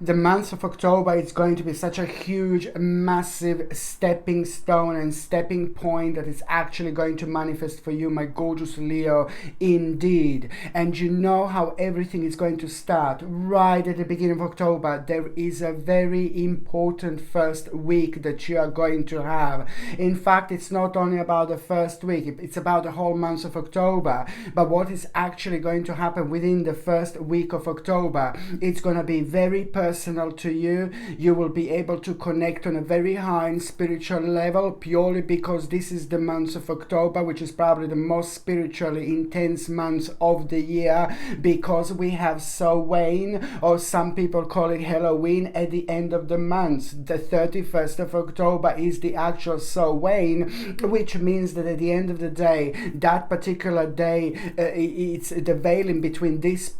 The month of October is going to be such a huge, massive stepping stone and stepping point that is actually going to manifest for you, my gorgeous Leo, indeed. And you know how everything is going to start right at the beginning of October. There is a very important first week that you are going to have. In fact, it's not only about the first week, it's about the whole month of October. But what is actually going to happen within the first week of October, it's going to be very personal to you. You will be able to connect on a very high spiritual level, purely because this is the month of October, which is probably the most spiritually intense month of the year, because we have Samhain, or some people call it Halloween, at the end of the month. The 31st of October is the actual Samhain, which means that at the end of the day, that particular day, it's the veiling between this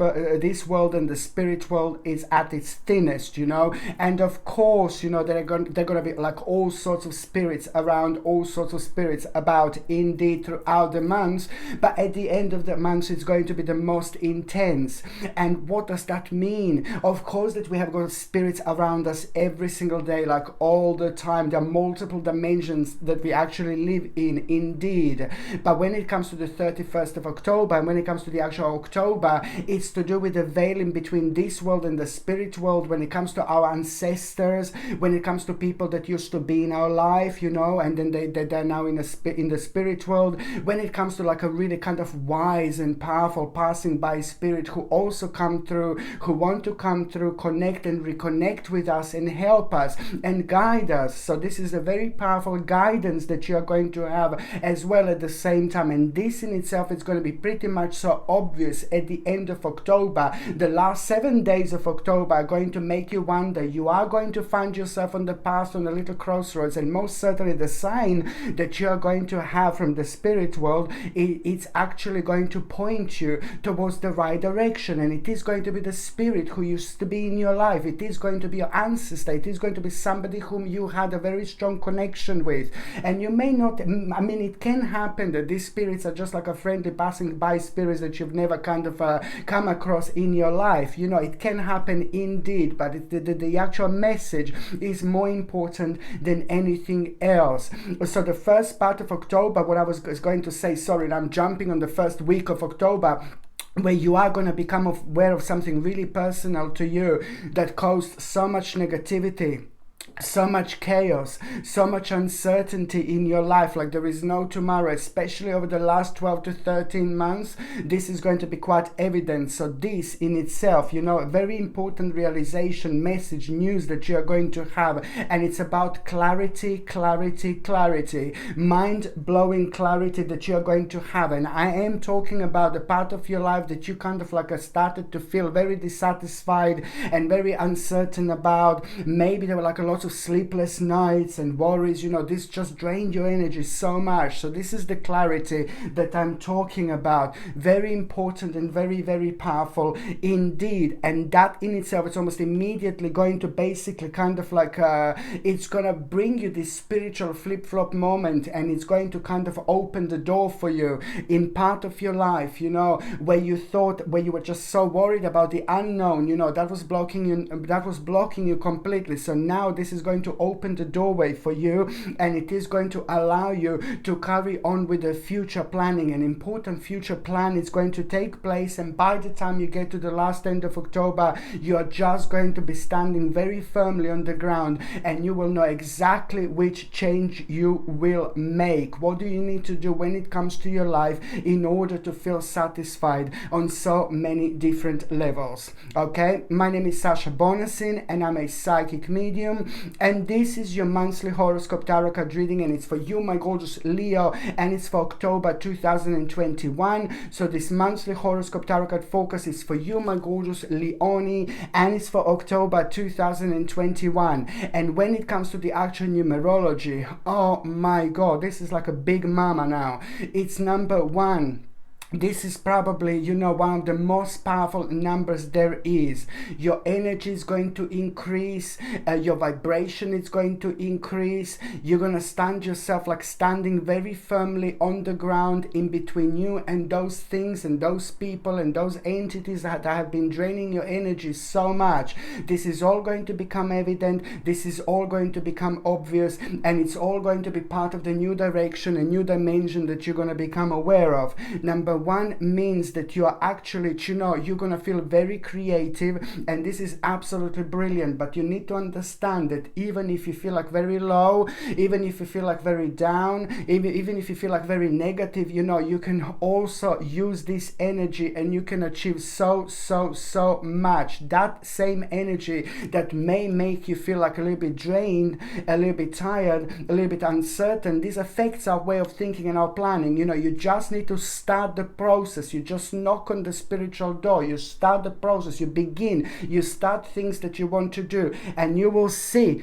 world and the spirit world is at its thinnest, you know. And of course, you know, they're going to be like all sorts of spirits around, all sorts of spirits about, indeed, throughout the month. But at the end of the month, it's going to be the most intense. And what does that mean? Of course that we have got spirits around us every single day, like all the time. There are multiple dimensions that we actually live in, indeed. But when it comes to the 31st of October, and when it comes to the actual October, it's to do with the veiling between this world and the spirit world. When it comes to our ancestors, when it comes to people that used to be in our life, you know, and then they're now in the spirit world. When it comes to like a really kind of wise and powerful passing by spirit who also come through, who want to come through, connect and reconnect with us and help us and guide us. So this is a very powerful guidance that you are going to have as well at the same time. And this in itself is going to be pretty much so obvious at the end of October. The last 7 days of October are going to make you wonder. You are going to find yourself on the path, on a little crossroads, and most certainly the sign that you are going to have from the spirit world, it's actually going to point you towards the right direction. And it is going to be the spirit who used to be in your life. It is going to be your ancestor. It is going to be somebody whom you had a very strong connection with. And you may not, I mean, it can happen that these spirits are just like a friendly passing by spirits that you've never kind of come across in your life. You know, it can happen indeed, but the actual message is more important than anything else. So the first part of October, what I was going to say, sorry, and I'm jumping on the first week of October, where you are going to become aware of something really personal to you that caused so much negativity, so much chaos, so much uncertainty in your life, like there is no tomorrow, especially over the last 12 to 13 months. This is going to be quite evident. So this in itself, you know, a very important realization, message, news that you are going to have. And it's about clarity, clarity, clarity, mind-blowing clarity that you are going to have. And I am talking about the part of your life that you kind of like started to feel very dissatisfied and very uncertain about. Maybe there were like a lot of sleepless nights and worries, you know, this just drained your energy so much. So this is the clarity that I'm talking about. Very important and very, very powerful indeed. And that in itself is almost immediately going to basically kind of like it's gonna bring you this spiritual flip-flop moment, and it's going to kind of open the door for you in part of your life, you know, where you were just so worried about the unknown, you know, that was blocking you completely. So now this is going to open the doorway for you, and it is going to allow you to carry on with the future planning. An important future plan is going to take place, and by the time you get to the last end of October, you are just going to be standing very firmly on the ground, and you will know exactly which change you will make. What do you need to do when it comes to your life in order to feel satisfied on so many different levels? Okay, my name is Sasha Bonasin, and I'm a psychic medium, and this is your monthly horoscope tarot card reading, and it's for you, my gorgeous Leo, and it's for October 2021. So this monthly horoscope tarot card focus is for you, my gorgeous Leone, and it's for October 2021. And when it comes to the actual numerology, oh my god, this is like a big mama now. It's number 1, This is probably, you know, one of the most powerful numbers there is. Your energy is going to increase, your vibration is going to increase. You're going to stand yourself like standing very firmly on the ground in between you and those things and those people and those entities that have been draining your energy so much. This is all going to become evident. This is all going to become obvious, and it's all going to be part of the new direction, a new dimension that you're going to become aware of. Number one means that you are actually, you know, you're going to feel very creative, and this is absolutely brilliant. But you need to understand that even if you feel like very low, even if you feel like very down, even if you feel like very negative, you know, you can also use this energy and you can achieve so much. That same energy that may make you feel like a little bit drained, a little bit tired, a little bit uncertain, this affects our way of thinking and our planning. You know, you just need to start the process. You just knock on the spiritual door, you start the process, you begin, you start things that you want to do, and you will see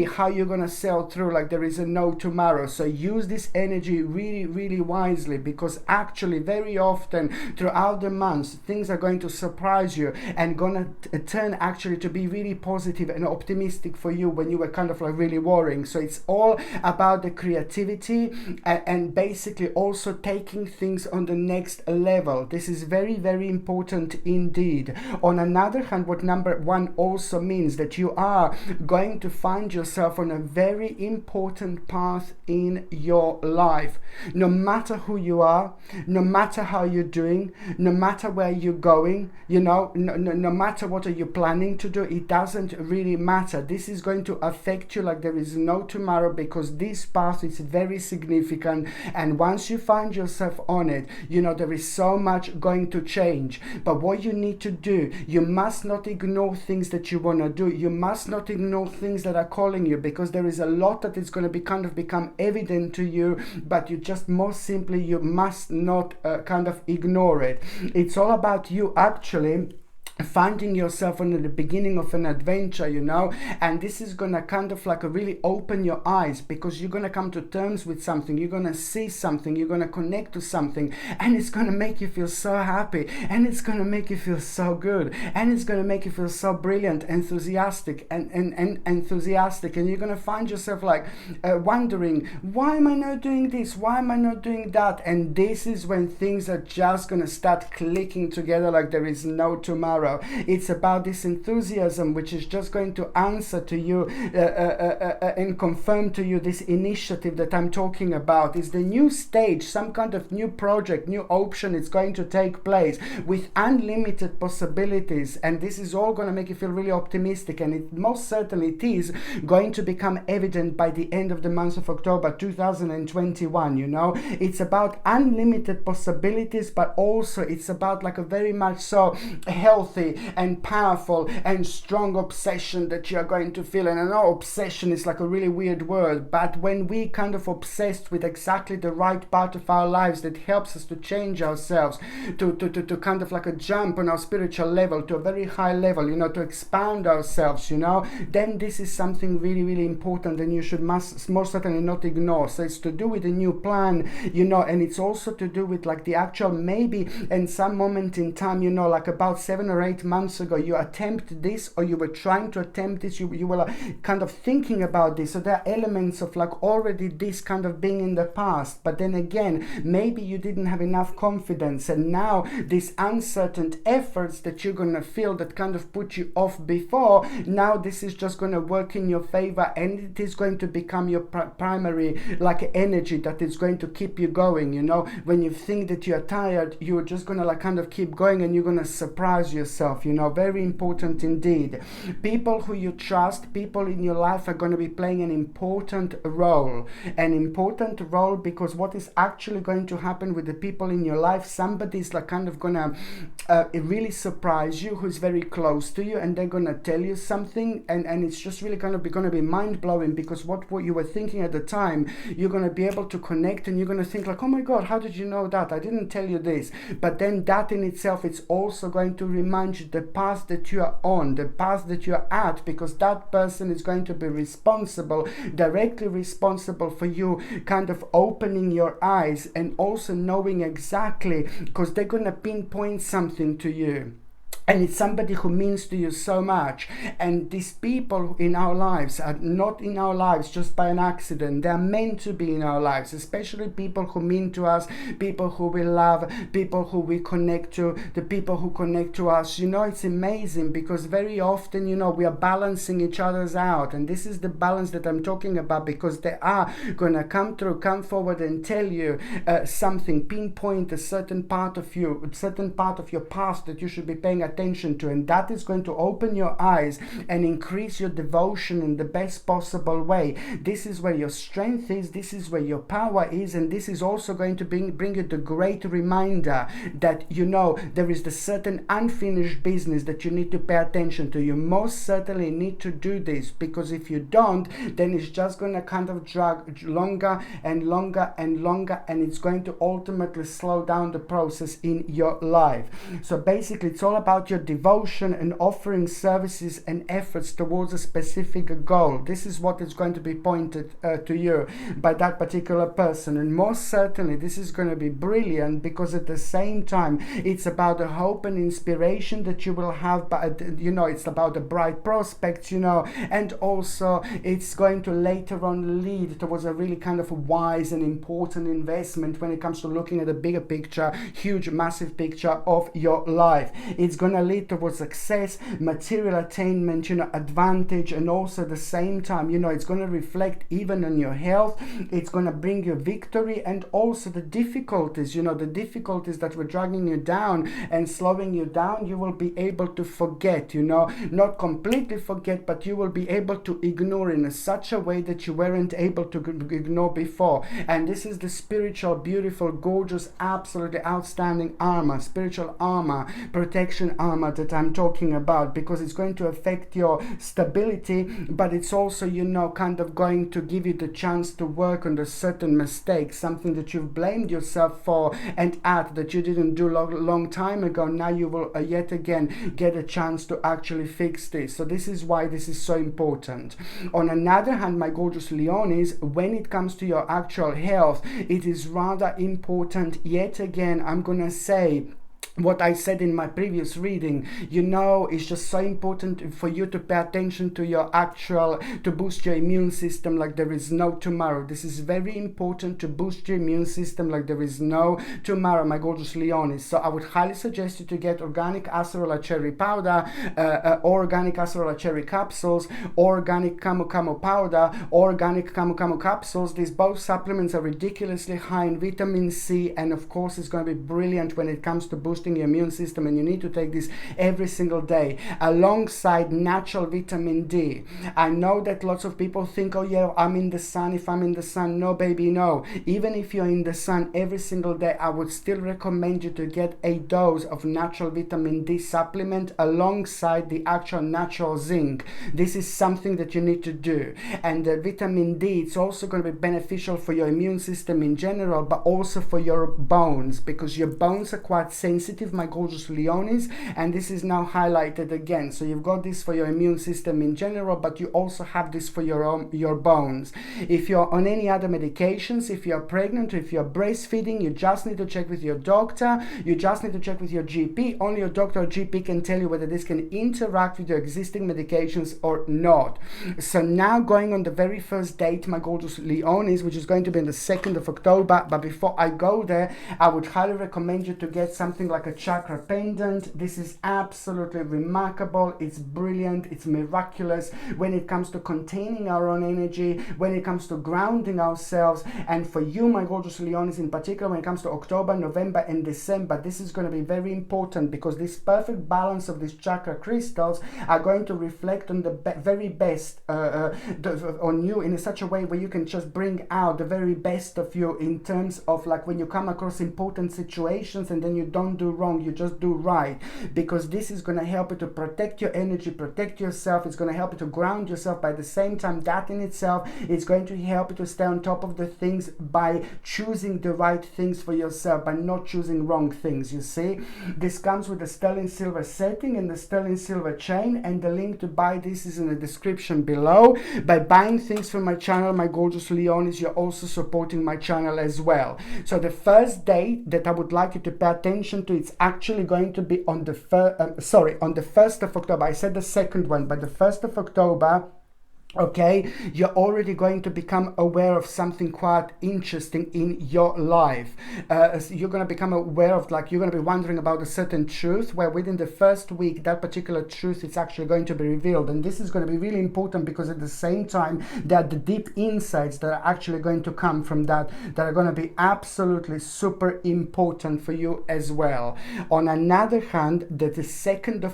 how you're gonna sail through like there is a no tomorrow. So use this energy really wisely, because actually very often throughout the months things are going to surprise you and gonna turn actually to be really positive and optimistic for you when you were kind of like really worrying. So it's all about the creativity and basically also taking things on the next level. This is very important indeed. On another hand, what number one also means that you are going to find yourself on a very important path in your life. No matter who you are, no matter how you're doing, no matter where you're going, you know, no matter what are you planning to do, it doesn't really matter. This is going to affect you like there is no tomorrow, because this path is very significant, and once you find yourself on it, you know, there is so much going to change. But what you need to do, you must not ignore things that you want to do. You must not ignore things that are calling you, because there is a lot that is going to be kind of become evident to you, but you just most simply, you must not kind of ignore it. It's all about you actually finding yourself on the beginning of an adventure, you know, and this is gonna kind of like really open your eyes, because you're gonna come to terms with something, you're gonna see something, you're gonna connect to something, and it's gonna make you feel so happy, and it's gonna make you feel so good, and it's gonna make you feel so brilliant, enthusiastic, and enthusiastic, and you're gonna find yourself like wondering, why am I not doing this, why am I not doing that? And this is when things are just gonna start clicking together like there is no tomorrow. It's about this enthusiasm which is just going to answer to you and confirm to you this initiative that I'm talking about. Is the new stage, some kind of new project, new option. It's going to take place with unlimited possibilities, and this is all going to make you feel really optimistic, and it most certainly it is going to become evident by the end of the month of October 2021. You know, it's about unlimited possibilities, but also it's about like a very much so healthy and powerful and strong obsession that you're going to feel. And I know obsession is like a really weird word, but when we kind of obsessed with exactly the right part of our lives that helps us to change ourselves, to kind of like a jump on our spiritual level to a very high level, you know, to expand ourselves, you know, then this is something really important, and you should most certainly not ignore. So it's to do with a new plan, you know, and it's also to do with like the actual, maybe in some moment in time, you know, like about 7 or 8 months ago, you attempt this, or you were trying to attempt this, you were kind of thinking about this. So there are elements of like already this kind of being in the past, but then again, maybe you didn't have enough confidence, and now these uncertain efforts that you're gonna feel that kind of put you off before, now this is just gonna work in your favor, and it is going to become your primary like energy that is going to keep you going. You know, when you think that you're tired, you're just gonna like kind of keep going, and you're gonna surprise yourself. You know, very important indeed. People who you trust, people in your life are going to be playing an important role, because what is actually going to happen with the people in your life, somebody's like kind of gonna really surprise you, who's very close to you, and they're gonna tell you something, and it's just really kind of gonna be mind-blowing, because what you were thinking at the time, you're gonna be able to connect, and you're gonna think like, oh my god, how did you know that? I didn't tell you this. But then that in itself, it's also going to remind remind you the path that you are on, the path that you are at, because that person is going to be responsible, directly responsible for you kind of opening your eyes and also knowing exactly, because they're going to pinpoint something to you. And it's somebody who means to you so much. And these people in our lives are not in our lives just by an accident. They are meant to be in our lives, especially people who mean to us, people who we love, people who we connect to, the people who connect to us. You know, it's amazing because very often, you know, we are balancing each other's out. And this is the balance that I'm talking about, because they are going to come through, come forward and tell you something, pinpoint a certain part of you, a certain part of your past that you should be paying attention to, and that is going to open your eyes and increase your devotion in the best possible way. This is where your strength is, this is where your power is, and this is also going to bring you the great reminder that, you know, there is the certain unfinished business that you need to pay attention to. You most certainly need to do this, because if you don't, then it's just going to kind of drag longer and longer and longer, and it's going to ultimately slow down the process in your life. So basically it's all about your devotion and offering services and efforts towards a specific goal. This is what is going to be pointed to you by that particular person, and most certainly this is going to be brilliant, because at the same time it's about the hope and inspiration that you will have, but you know, it's about the bright prospects, you know, and also it's going to later on lead towards a really kind of wise and important investment when it comes to looking at the bigger picture, huge massive picture of your life. It's going to lead towards success, material attainment, you know, advantage, and also at the same time, you know, it's going to reflect even on your health. It's going to bring you victory, and also the difficulties, you know, the difficulties that were dragging you down and slowing you down, you will be able to forget, you know, not completely forget, but you will be able to ignore in such a way that you weren't able to ignore before. And this is the spiritual, beautiful, gorgeous, absolutely outstanding armor, spiritual armor, protection armor that I'm talking about, because it's going to affect your stability, but it's also, you know, kind of going to give you the chance to work on the certain mistakes, something that you've blamed yourself for and at that you didn't do long time ago. Now you will yet again get a chance to actually fix this. So this is why this is so important. On another hand, my gorgeous Leonis, when it comes to your actual health, it is rather important. Yet again, I'm gonna say what I said in my previous reading, you know, it's just so important for you to pay attention to your actual, to boost your immune system like there is no tomorrow. This is very important, to boost your immune system like there is no tomorrow, my gorgeous Leonis. So I would highly suggest you to get organic acerola cherry powder, organic acerola cherry capsules, organic camu camu powder, organic camu camu capsules. These both supplements are ridiculously high in vitamin C, and of course it's going to be brilliant when it comes to boosting your immune system, and you need to take this every single day alongside natural vitamin D. I know that lots of people think, oh yeah, I'm in the sun. If I'm in the sun, no baby, no. Even if you're in the sun every single day, I would still recommend you to get a dose of natural vitamin D supplement alongside the actual natural zinc. This is something that you need to do. And the vitamin D, it's also going to be beneficial for your immune system in general, but also for your bones, because your bones are quite sensitive, my gorgeous Leonis, and this is now highlighted again. So you've got this for your immune system in general, but you also have this for your bones. If you're on any other medications, if you're pregnant, if you're breastfeeding, you just need to check with your doctor. You just need to check with your GP. Only your doctor or GP can tell you whether this can interact with your existing medications or not. So now going on the very first date, my gorgeous Leonis, which is going to be on the 2nd of October, but before I go there, I would highly recommend you to get something like a chakra pendant. This is absolutely remarkable. It's brilliant. It's miraculous when it comes to containing our own energy, when it comes to grounding ourselves. And for you, my gorgeous Leonis, in particular, when it comes to October, November, and December, this is going to be very important, because this perfect balance of these chakra crystals are going to reflect on the very best on you in such a way where you can just bring out the very best of you, in terms of like when you come across important situations and then you don't do wrong, you just do right, because this is going to help you to protect your energy, protect yourself. It's going to help you to ground yourself. By the same time, that in itself is going to help you to stay on top of the things by choosing the right things for yourself, by not choosing wrong things. You see, this comes with the sterling silver setting and the sterling silver chain, and the link to buy this is in the description below. By buying things from my channel, my gorgeous Leonis, you're also supporting my channel as well. So the first date that I would like you to pay attention to, it's actually going to be on the on the 1st of October. I said the second one, but the 1st of October. Okay, you're already going to become aware of something quite interesting in your life. You're going to become aware of, like, you're going to be wondering about a certain truth, where within the first week that particular truth is actually going to be revealed. And this is going to be really important, because at the same time there are the deep insights that are actually going to come from that are going to be absolutely super important for you as well. On another hand, the 2nd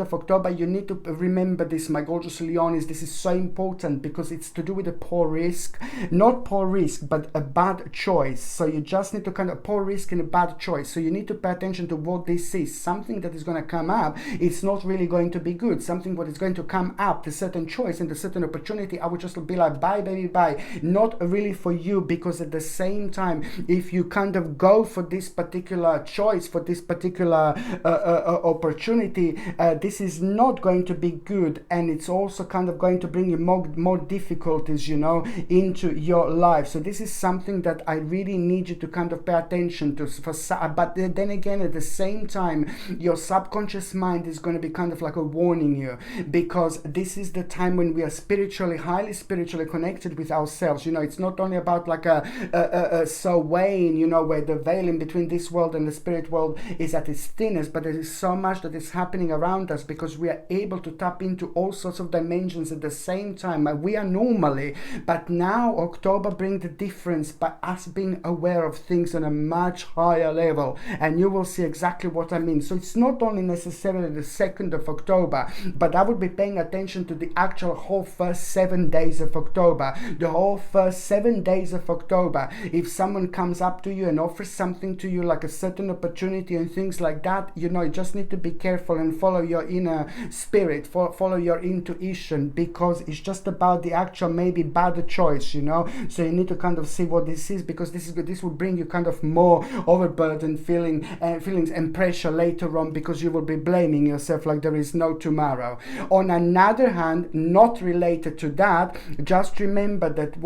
of October, you need to remember this, my gorgeous Leonis. This is so important, because it's to do with a poor risk, not poor risk, but a bad choice. So you just need to kind of poor risk and a bad choice. So you need to pay attention to what this is. Something that is going to come up, it's not really going to be good. Something what is going to come up, the certain choice and the certain opportunity, I would just be like, bye baby, bye. Not really for you, because at the same time, if you kind of go for this particular choice, for this particular opportunity, this is not going to be good, and it's also kind of going to bring you more difficulties, you know, into your life. So this is something that I really need you to kind of pay attention to. But then again, at the same time, your subconscious mind is going to be kind of like a warning you, because this is the time when we are highly spiritually connected with ourselves. You know, it's not only about like a Samhain, you know, where the veil in between this world and the spirit world is at its thinnest, but there is so much that is happening around us, because we are able to tap into all sorts of dimensions at the same time. We are normally, but now October brings the difference by us being aware of things on a much higher level, and you will see exactly what I mean. So it's not only necessarily the 2nd of October, but I would be paying attention to the actual whole first 7 days of October. The whole first 7 days of October, if someone comes up to you and offers something to you, like a certain opportunity and things like that, you know, you just need to be careful and follow your inner spirit, follow your intuition, because it's just about the actual maybe bad choice, you know. So you need to kind of see what this is, because this will bring you kind of more overburdened feelings and pressure later on, because you will be blaming yourself like there is no tomorrow. On another hand, not related to that, just remember that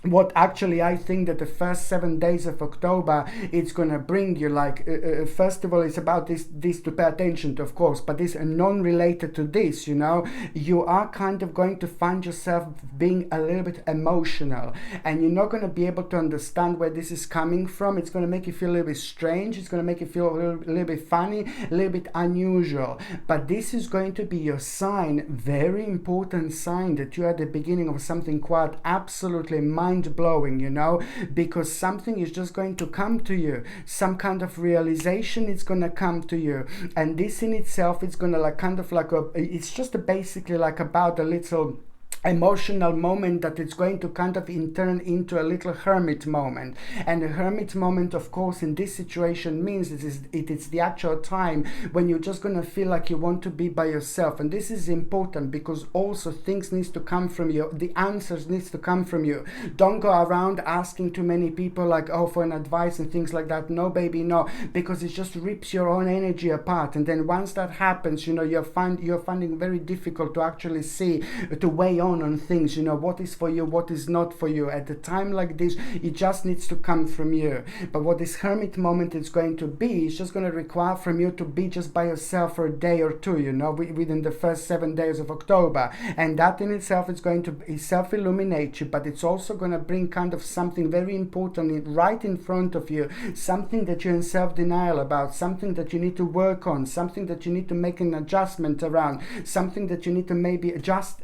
what actually I think that the first 7 days of October it's gonna bring you, like first of all, it's about this to pay attention to, of course, but this non-related to this, you know, you are kind of going to find yourself being a little bit emotional, and you're not going to be able to understand where this is coming from. It's going to make you feel a little bit strange, it's going to make you feel a little bit funny, a little bit unusual, but this is going to be your sign, very important sign, that you're at the beginning of something quite absolutely mind-blowing, you know, because something is just going to come to you, some kind of realization is going to come to you, and this in itself is going to like kind of like it's just basically like about a little emotional moment that it's going to kind of turn into a little hermit moment. And the hermit moment, of course, in this situation means it is the actual time when you're just going to feel like you want to be by yourself. And this is important because also things needs to come from you, the answers needs to come from you. Don't go around asking too many people like, oh, for an advice and things like that. No, baby, no, because it just rips your own energy apart. And then once that happens, you know, you're finding very difficult to actually see, to weigh on things, you know, what is for you, what is not for you. At a time like this, it just needs to come from you. But what this hermit moment is going to be, it's just going to require from you to be just by yourself for a day or two, you know, within the first 7 days of October. And that in itself is going to self-illuminate you, but it's also going to bring kind of something very important right in front of you, something that you're in self-denial about, something that you need to work on, something that you need to make an adjustment around, something that you need to maybe adjust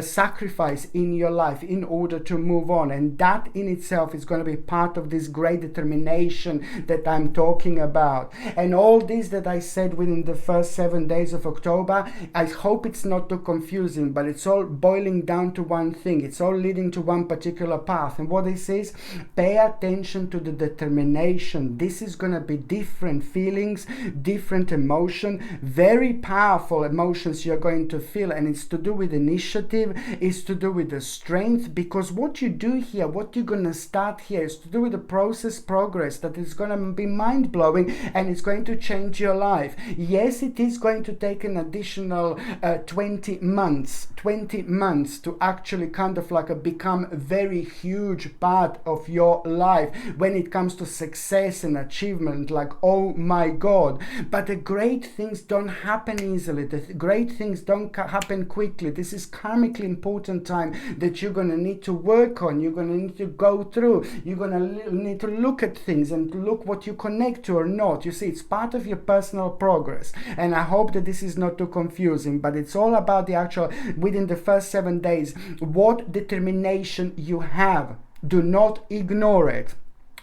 sacrifice in your life in order to move on, and that in itself is going to be part of this great determination that I'm talking about. And all this that I said within the first 7 days of October, I hope it's not too confusing, but it's all boiling down to one thing. It's all leading to one particular path. And what this is, pay attention to the determination. This is going to be different feelings, different emotion, very powerful emotions you're going to feel, and it's to do with initiative, it's to do with the strength, because what you do here, what you're going to start here is to do with the process progress that is going to be mind-blowing, and it's going to change your life. Yes, it is going to take an additional 20 months to actually kind of like become a very huge part of your life when it comes to success and achievement, like, oh my God. But the great things don't happen easily. The great things don't happen quickly. This is karmically important time that you're going to need to work on. You're going to need to go through. You're going to need to look at things and look what you connect to or not. You see, it's part of your personal progress. And I hope that this is not too confusing, but it's all about the actual, within the first 7 days, what determination you have. Do not ignore it.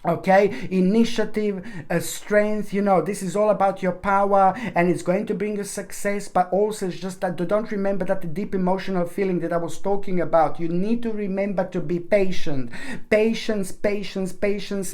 Okay, initiative, strength, this is all about your power, and it's going to bring you success, but also it's just that don't remember that the deep emotional feeling that I was talking about. You need to remember to be patient. Patience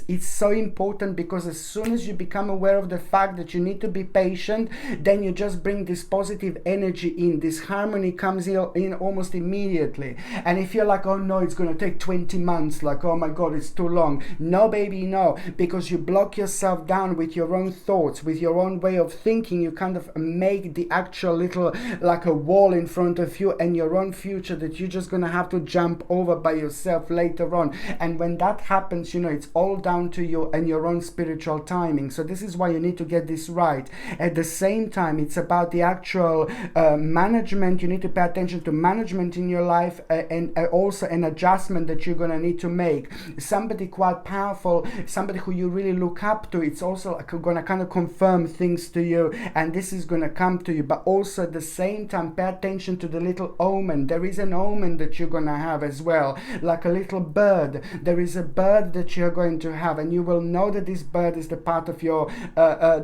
is so important, because as soon as you become aware of the fact that you need to be patient, then you just bring this positive energy in. This harmony comes in almost immediately. And if you're like, oh no, it's going to take 20 months, like, oh my God, it's too long. No, baby, no, because you block yourself down with your own thoughts, with your own way of thinking. You kind of make the actual little, like a wall in front of you and your own future that you're just going to have to jump over by yourself later on. And when that happens, it's all down to you and your own spiritual timing. So this is why you need to get this right. At the same time, it's about the actual management. You need to pay attention to management in your life, and also an adjustment that you're going to need to make. Somebody quite powerful, somebody who you really look up to, it's also going to kind of confirm things to you, and this is going to come to you. But also at the same time, pay attention to the little omen. There is an omen that you're going to have as well, like a little bird. There is a bird that you're going to have, and you will know that this bird is the part of your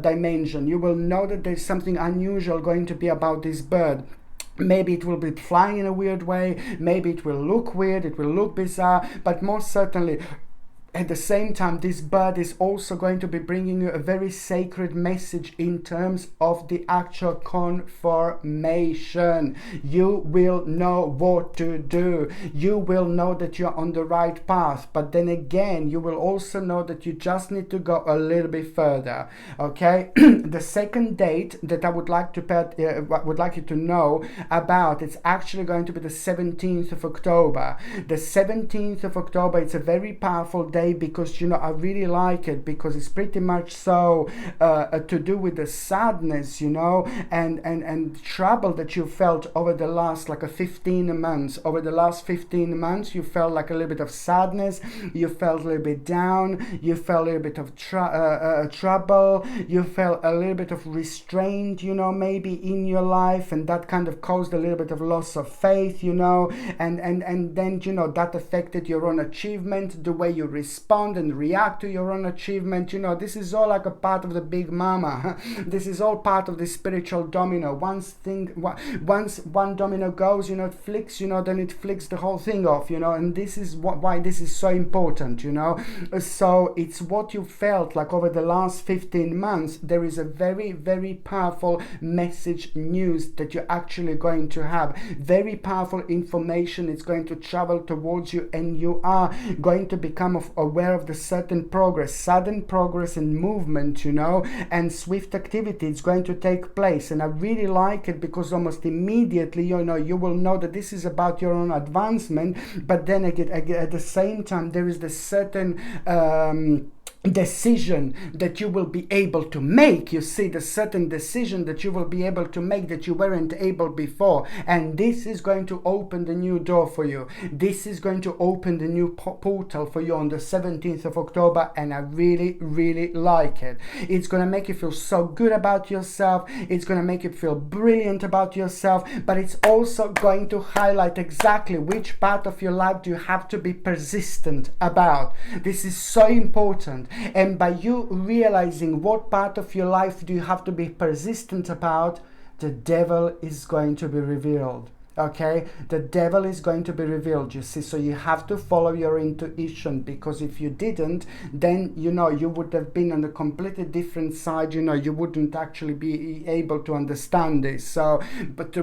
dimension. You will know that there's something unusual going to be about this bird. Maybe it will be flying in a weird way, maybe it will look weird, it will look bizarre, but most certainly at the same time, this bird is also going to be bringing you a very sacred message in terms of the actual confirmation. You will know what to do. You will know that you're on the right path. But then again, you will also know that you just need to go a little bit further. Okay? The second date that I would like you to know about, it's actually going to be the 17th of October. The 17th of October, it's a very powerful day, because I really like it, because it's pretty much so to do with the sadness, and trouble that you felt over the last 15 months. Over the last 15 months, you felt like a little bit of sadness, you felt a little bit down, you felt a little bit of trouble, you felt a little bit of restraint, maybe in your life, and that kind of caused a little bit of loss of faith, and then that affected your own achievement, the way you respond and react to your own achievement. This is all like a part of the big mama. This is all part of the spiritual domino. Once one domino goes, it flicks, then it flicks the whole thing off, and this is why this is so important, So it's what you felt like over the last 15 months. There is a very, very powerful message, news that you're actually going to have. Very powerful information. It's going to travel towards you, and you are going to become aware of the sudden progress and movement, and swift activity. It's going to take place, and I really like it, because almost immediately, you will know that this is about your own advancement. But then again, at the same time, there is this certain decision that you will be able to make. You see, the certain decision that you will be able to make that you weren't able before, and this is going to open the new door for you. This is going to open the new portal for you on the 17th of October, and I really like it. It's going to make you feel so good about yourself. It's going to make you feel brilliant about yourself, but it's also going to highlight exactly which part of your life do you have to be persistent about. This is so important. And by you realizing what part of your life do you have to be persistent about, the devil is going to be revealed. Okay, the devil is going to be revealed, you see. So you have to follow your intuition, because if you didn't, then you would have been on a completely different side. You wouldn't actually be able to understand this. So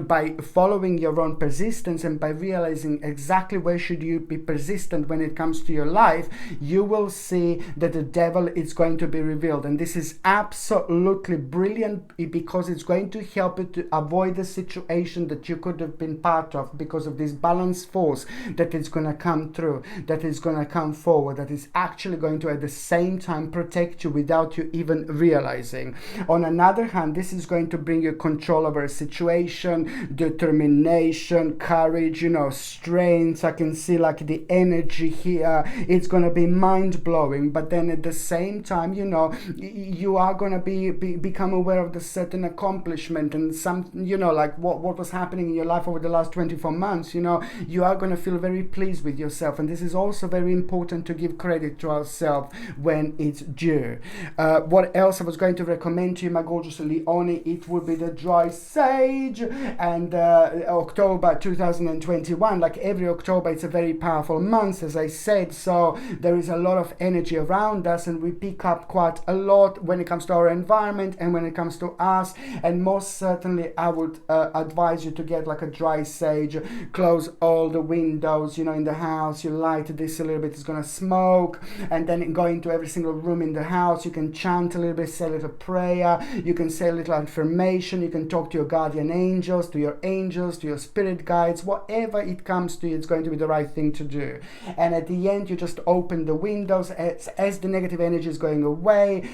by following your own persistence and by realizing exactly where should you be persistent when it comes to your life, you will see that the devil is going to be revealed. And this is absolutely brilliant, because it's going to help you to avoid the situation that you could have been part of, because of this balanced force that is going to come through, that is going to come forward, that is actually going to at the same time protect you without you even realizing. On another hand, this is going to bring you control over a situation, determination, courage, strength. I can see like the energy here. It's going to be mind-blowing, but then at the same time, you are going to become aware of the certain accomplishment and some, like what was happening in your life over the last 24 months. You are going to feel very pleased with yourself, and this is also very important to give credit to ourselves when it's due. What else I was going to recommend to you, my gorgeous Leone? It would be the dry sage, and October 2021. Like every October, it's a very powerful month, as I said, so there is a lot of energy around us, and we pick up quite a lot when it comes to our environment and when it comes to us. And most certainly I would advise you to get like a dry sage, close all the windows in the house. You light this a little bit, it's gonna smoke, and then go into every single room in the house. You can chant a little bit, say a little prayer, you can say a little affirmation, you can talk to your guardian angels, to your spirit guides, whatever it comes to you, it's going to be the right thing to do. And at the end, you just open the windows. As the negative energy is going away,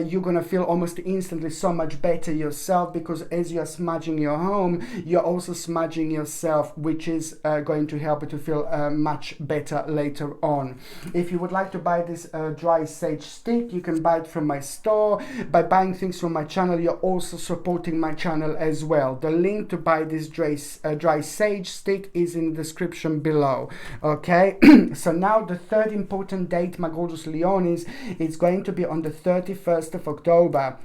you're gonna feel almost instantly so much better yourself, because as you're smudging your home, you're also smudging yourself, which is going to help you to feel much better later on. If you would like to buy this dry sage stick, you can buy it from my store. By buying things from my channel, you're also supporting my channel as well. The link to buy this dry sage stick is in the description below. Okay, so now the third important date, my gorgeous Leonis, it's going to be on the 31st of October.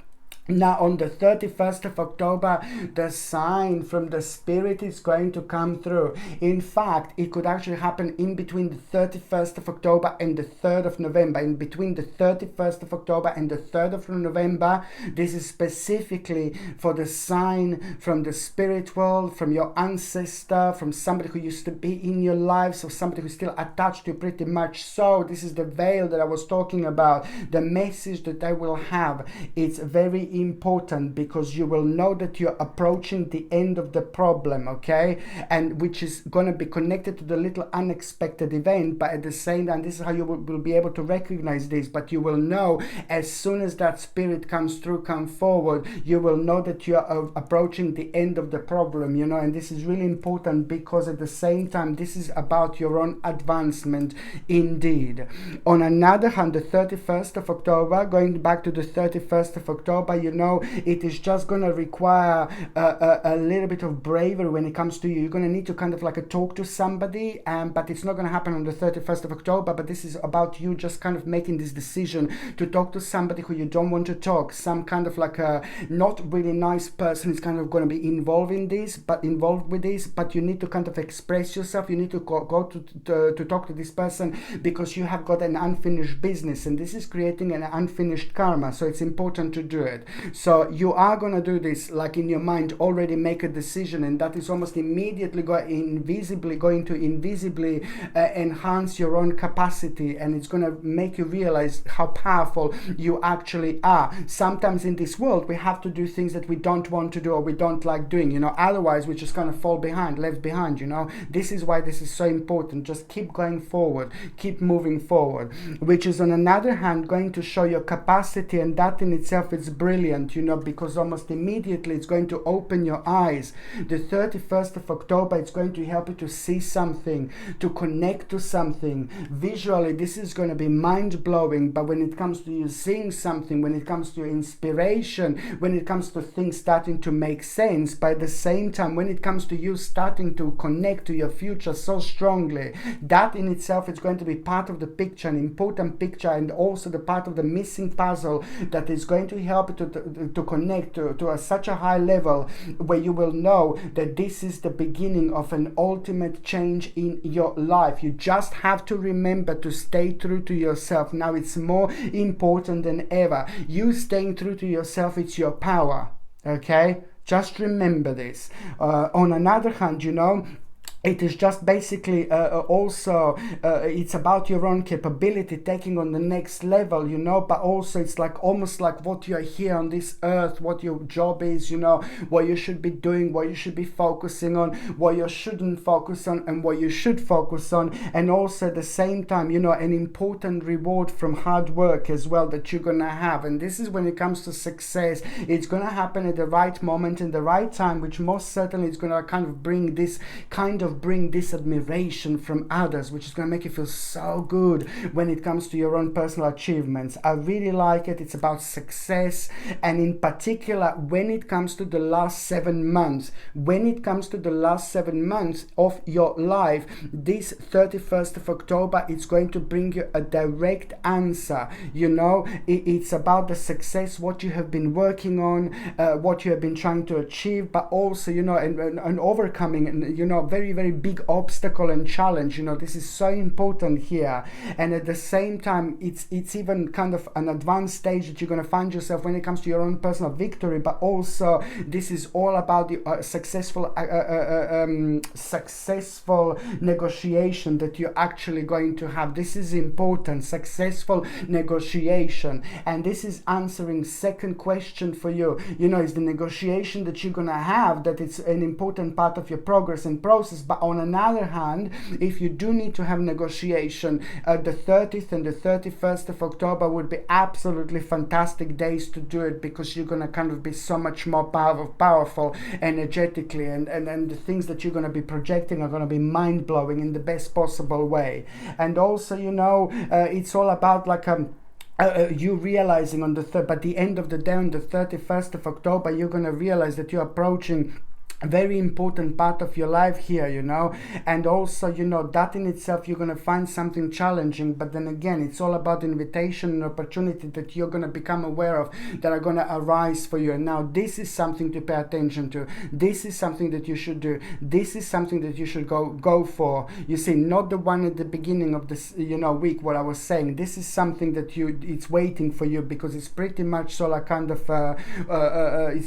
Now on the 31st of October, the sign from the spirit is going to come through. In fact, it could actually happen in between the 31st of October and the 3rd of November. In between the 31st of October and the 3rd of November, this is specifically for the sign from the spirit world, from your ancestor, from somebody who used to be in your life, so somebody who's still attached to you pretty much. So this is the veil that I was talking about. The message that I will have, it's very important, because you will know that you're approaching the end of the problem, okay, and which is going to be connected to the little unexpected event. But at the same time, this is how you will be able to recognize this. But you will know as soon as that spirit comes through, come forward, you will know that you are approaching the end of the problem, and this is really important, because at the same time, this is about your own advancement indeed. On another hand, the 31st of October, going back to the 31st of October, it is just going to require a little bit of bravery when it comes to you. You're going to need to kind of like talk to somebody, but it's not going to happen on the 31st of October. But this is about you just kind of making this decision to talk to somebody who you don't want to talk. Some kind of like a not really nice person is kind of going to be involved with this, but you need to kind of express yourself. You need to go to talk to this person, because you have got an unfinished business, and this is creating an unfinished karma. So it's important to do it. So you are going to do this, like in your mind, already make a decision, and that is almost immediately going to invisibly enhance your own capacity, and it's going to make you realize how powerful you actually are. Sometimes in this world we have to do things that we don't want to do or we don't like doing, you know, otherwise we're just going to fall behind, left behind, you know. This is why this is so important. Just keep going forward, keep moving forward, which is on another hand going to show your capacity, and that in itself is brilliant, you know, because almost immediately it's going to open your eyes. The 31st of October, it's going to help you to see something, to connect to something visually. This is going to be mind-blowing, but when it comes to you seeing something, when it comes to inspiration, when it comes to things starting to make sense, by the same time when it comes to you starting to connect to your future so strongly, that in itself is going to be part of the picture, an important picture, and also the part of the missing puzzle that is going to help you to connect to such a high level where you will know that this is the beginning of an ultimate change in your life. You just have to remember to stay true to yourself. Now it's more important than ever. You staying true to yourself, it's your power. Okay? Just remember this. On another hand, you know, it is just basically also it's about your own capability taking on the next level, you know, but also it's like almost like what you're here on this earth, what your job is, you know, what you should be doing, what you should be focusing on, what you shouldn't focus on, and what you should focus on. And also at the same time, you know, an important reward from hard work as well that you're gonna have. And this is when it comes to success, it's gonna happen at the right moment in the right time, which most certainly is gonna kind of bring this admiration from others, which is going to make you feel so good when it comes to your own personal achievements. I really like it. It's about success, and in particular when it comes to the last 7 months. When it comes to the last 7 months of your life, this 31st of October, it's going to bring you a direct answer. You know, it's about the success, what you have been working on, what you have been trying to achieve, but also, you know, and overcoming, you know, very, very big obstacle and challenge. You know, this is so important here. And at the same time, it's even kind of an advanced stage that you're going to find yourself when it comes to your own personal victory, but also this is all about the successful negotiation that you're actually going to have. This is important, successful negotiation. And this is answering second question for you. You know, is the negotiation that you're going to have, that it's an important part of your progress and process. But on another hand, if you do need to have negotiation, the 30th and the 31st of October would be absolutely fantastic days to do it, because you're going to kind of be so much more powerful energetically, and the things that you're going to be projecting are going to be mind-blowing in the best possible way. And also, you know, it's all about like you realizing on but the end of the day, on the 31st of October, you're going to realize that you're approaching a very important part of your life here, you know. And also, you know, that in itself, you're going to find something challenging, but then again, it's all about invitation and opportunity that you're going to become aware of, that are going to arise for you. And now this is something to pay attention to. This is something that you should do. This is something that you should go for. You see, not the one at the beginning of this, you know, week, what I was saying. This is something that it's waiting for you, because it's pretty much so like kind of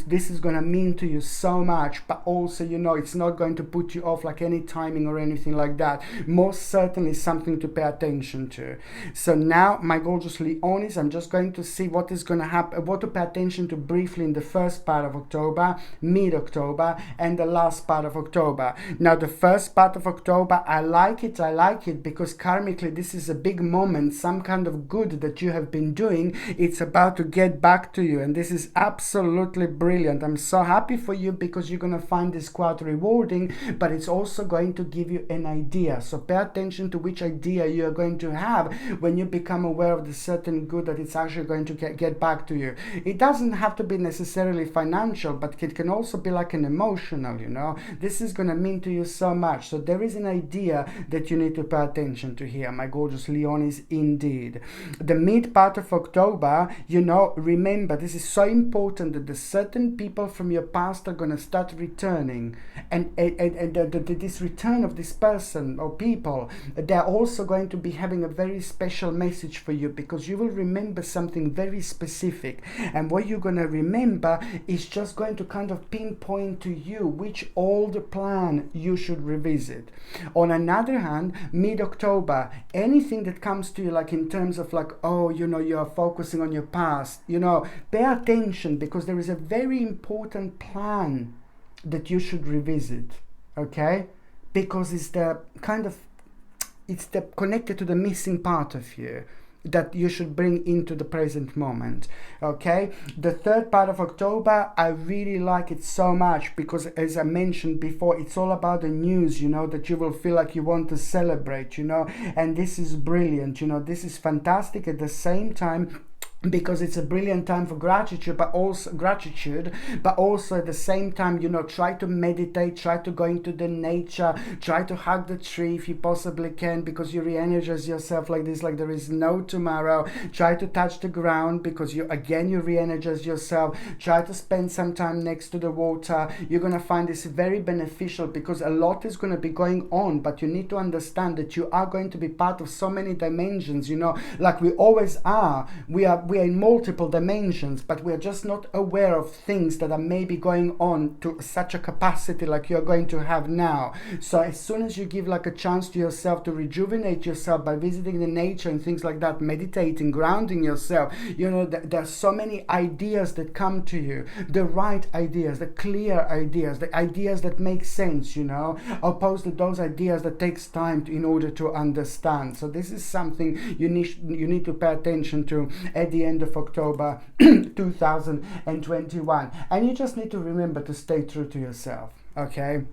this is going to mean to you so much. But also, you know, it's not going to put you off like any timing or anything like that. Most certainly something to pay attention to. So now, my gorgeous Leonis, I'm just going to see what is going to happen, what to pay attention to briefly in the first part of October, mid-October, and the last part of October. Now, the first part of October, I like it because karmically this is a big moment, some kind of good that you have been doing, it's about to get back to you, and this is absolutely brilliant. I'm so happy for you, because you're going to find this quite rewarding, but it's also going to give you an idea. So pay attention to which idea you are going to have when you become aware of the certain good that it's actually going to get back to you. It doesn't have to be necessarily financial, but it can also be like an emotional, you know. This is going to mean to you so much. So there is an idea that you need to pay attention to here, my gorgeous Leonis, indeed. The mid part of October, you know, remember, this is so important, that the certain people from your past are going to start returning returning, and this return of this person or people, they're also going to be having a very special message for you, because you will remember something very specific, and what you're going to remember is just going to kind of pinpoint to you which old plan you should revisit. On another hand, mid-October, anything that comes to you like in terms of like, oh, you know, you are focusing on your past, you know, pay attention, because there is a very important plan that you should revisit, okay? Because it's the kind of, it's the connected to the missing part of you that you should bring into the present moment, okay? The third part of October, I really like it so much, because as I mentioned before, it's all about the news, you know, that you will feel like you want to celebrate, you know, and this is brilliant, you know, this is fantastic. At the same time, because it's a brilliant time for gratitude, but also at the same time, you know, try to meditate, try to go into the nature, try to hug the tree if you possibly can, because you re-energize yourself like this, like there is no tomorrow. Try to touch the ground, because you re-energize yourself. Try to spend some time next to the water. You're going to find this very beneficial, because a lot is going to be going on, but you need to understand that you are going to be part of so many dimensions, you know, like we always are. We are in multiple dimensions, but we are just not aware of things that are maybe going on to such a capacity like you're going to have now. So as soon as you give like a chance to yourself to rejuvenate yourself by visiting the nature and things like that, meditating, grounding yourself, you know, there are so many ideas that come to you, the right ideas, the clear ideas, the ideas that make sense, you know, opposed to those ideas that takes time in order to understand. So this is something you need to pay attention to at the end of October 2021, and you just need to remember to stay true to yourself, okay?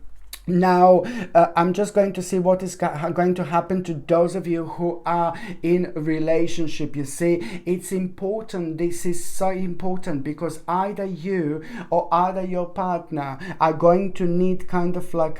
Now, I'm just going to see what is going to happen to those of you who are in a relationship. You see, it's important. This is so important, because either you or either your partner are going to need kind of like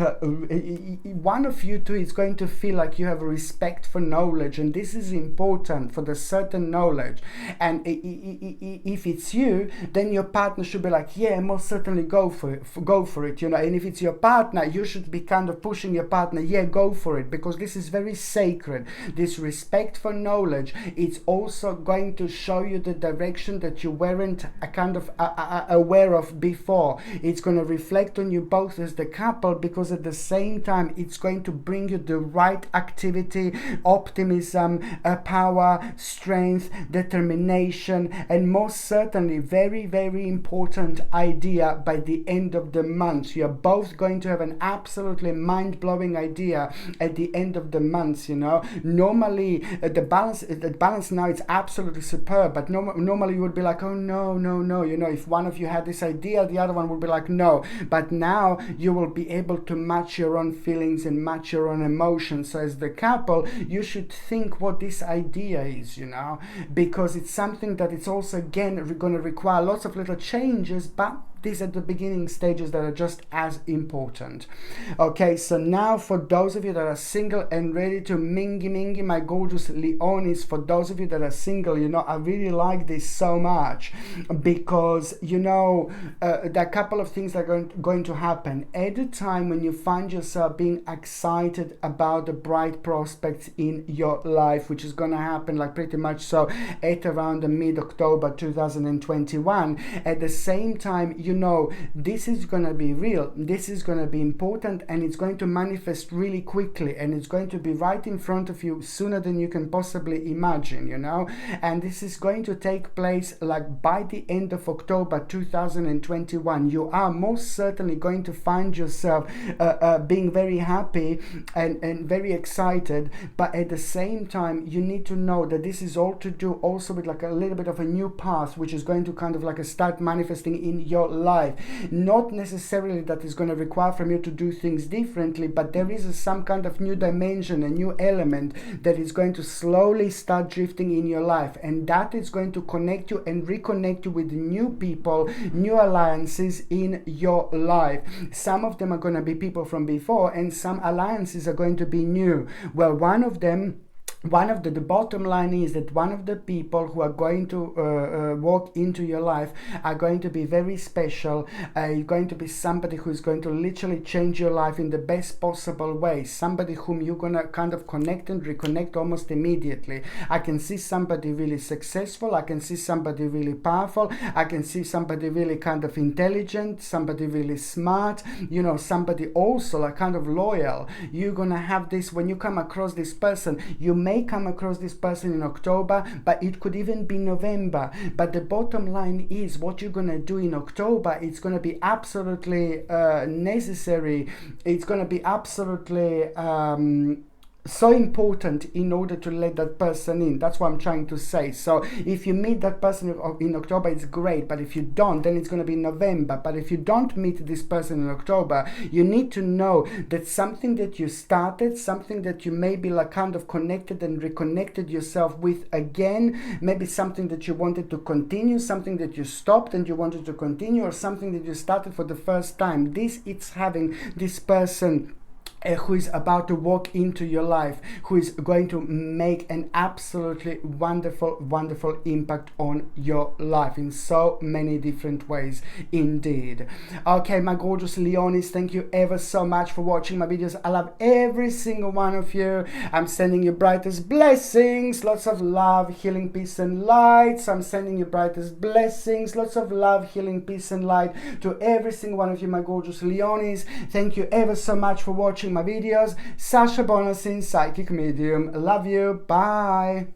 one of you two is going to feel like you have respect for knowledge, and this is important for the certain knowledge. And if it's you, then your partner should be like, yeah, most certainly go for it, you know. And if it's your partner, you should be kind of pushing your partner, yeah, go for it, because this is very sacred. This respect for knowledge, it's also going to show you the direction that you weren't kind of aware of before. It's going to reflect on you both as the couple, because at the same time it's going to bring you the right activity, optimism, power, strength, determination, and most certainly very, very important idea by the end of the month. You're both going to have an absolutely mind-blowing idea at the end of the month, you know. Normally the balance now it's absolutely superb, but normally you would be like, oh no, you know, if one of you had this idea, the other one would be like, no. But now you will be able to match your own feelings and match your own emotions. So as the couple, you should think what this idea is, you know, because it's something that it's also again going to require lots of little changes, but these are the beginning stages that are just as important. Okay, so now for those of you that are single and ready to mingy, my gorgeous Leonis, for those of you that are single, you know, I really like this so much, because, you know, there are a couple of things that are going to happen at the time when you find yourself being excited about the bright prospects in your life, which is going to happen like pretty much so at around the mid-October 2021. At the same time, you know, this is going to be real, this is going to be important, and it's going to manifest really quickly, and it's going to be right in front of you sooner than you can possibly imagine, you know. And this is going to take place like by the end of October 2021. You are most certainly going to find yourself being very happy and very excited, but at the same time you need to know that this is all to do also with like a little bit of a new path, which is going to kind of like start manifesting in your life. Not necessarily that is going to require from you to do things differently, but there is some kind of new dimension, a new element that is going to slowly start drifting in your life, and that is going to connect you and reconnect you with new people, new alliances in your life. Some of them are going to be people from before, and some alliances are going to be new. Well, one of them the bottom line is that one of the people who are going to walk into your life are going to be very special. Going to be somebody who is going to literally change your life in the best possible way. Somebody whom you're gonna kind of connect and reconnect almost immediately. I can see somebody really successful. I can see somebody really powerful. I can see somebody really kind of intelligent, somebody really smart, you know, somebody also like kind of loyal. You're gonna have this when you come across this person. You may come across this person in October, but it could even be November. But the bottom line is what you're gonna do in October, it's gonna be absolutely necessary. It's gonna be absolutely so important in order to let that person in. That's what I'm trying to say. So if you meet that person in October, it's great, but if you don't, then it's going to be November. But if you don't meet this person in October, you need to know that something that you started, something that you maybe like kind of connected and reconnected yourself with again, maybe something that you wanted to continue, something that you stopped and you wanted to continue, or something that you started for the first time. It's having this person who is about to walk into your life, who is going to make an absolutely wonderful impact on your life in so many different ways indeed. Okay, my gorgeous Leonis, thank you ever so much for watching my videos. I love every single one of you. I'm sending you brightest blessings, lots of love, healing, peace and light. So I'm sending you brightest blessings, lots of love, healing, peace and light to every single one of you, my gorgeous Leonis. Thank you ever so much for watching my videos. Sasha Bonasin, psychic medium. Love you. Bye.